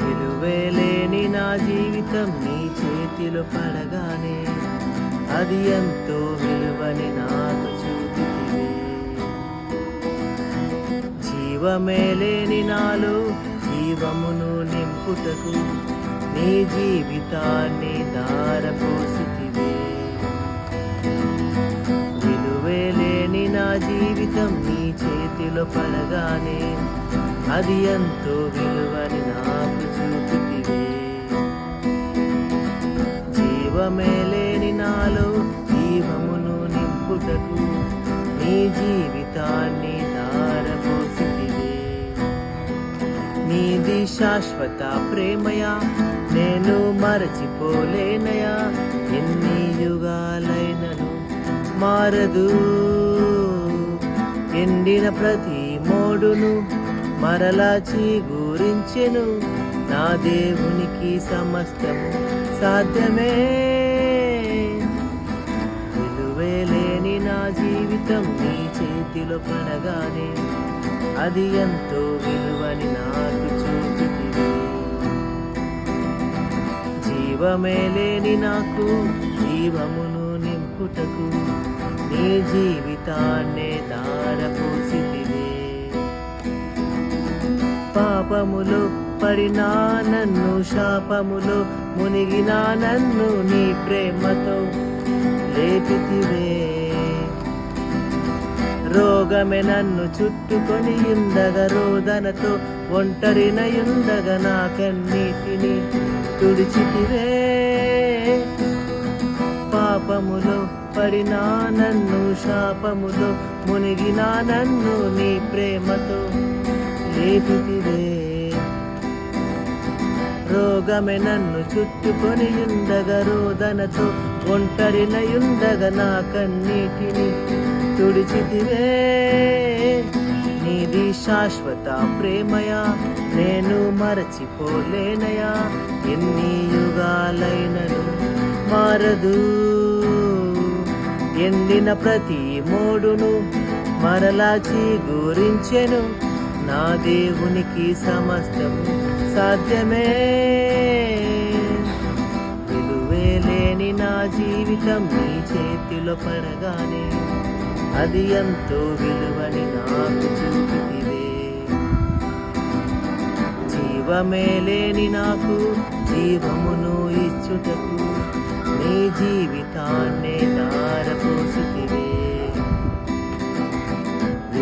విలువేలేని నా జీవితం నీ చేతిలో పడగానే అది ఎంతో విలువని నాకు చూపితివే. జీవమేలేని నాలో జీవమును నింపుటకు నీ జీవితాన్ని ధారపోసితివే. విలువేలేని నా జీవితం నీ చేతిలో పడగానే అది ఎంతో విలువని నాకు చూపితివే. జీవమేలేని నాలో జీవమును నింపుటకు నీ జీవితాన్ని ధారపోసితివే. నీది శాశ్వత ప్రేమయా, నేను మరచిపోలేనయా. ఎన్ని యుగాలైనను మారదు. ఎండిన ప్రతి మోడును మరలా చిగురించెను. నా దేవునికి సమస్తము సాధ్యమే. విలువేలేని నా జీవితం నీ చేతిలో పడగానే అది ఎంతో విలువని నాకు చూపితివే. జీవమేలేని నాకు జీవమును నింపుటకు నీ జీవితాన్నే ధారపోసితివే. పాపములో పడినా నన్ను, శాపములో మునిగినా నన్ను నీ ప్రేమతో లేపితివే. రోగమే నన్ను చుట్టుకొని యుందగా, రోదనతో ఒంటరినయుందగా నా కన్నీటిని తుడిచితివే. పాపములో పడినా నన్ను, శాపములో మునిగినా నన్ను నీ ప్రేమతో లేపితివే. రోగమే నన్ను చుట్టుకొని యుందగా, రోదనతో ఒంటరినయుందగా నా కన్నీటిని తుడిచితివే. నీది శాశ్వత ప్రేమయా, నేను మరచిపోలేనయా. ఎన్ని యుగాలైనను మారదు. ఎండిన ప్రతి మోడును మరలా చిగురించెను. నా దేవునికి సమస్తము సాధ్యమే. విలువేలేని నా జీవితం నీ చేతిలో పడగానే అది ఎంతో విలువని నాకు చూపితివే. జీవమేలేని నాకు జీవమును ఇచ్చుటకు నీ జీవితాన్నే ధారపోసితివే.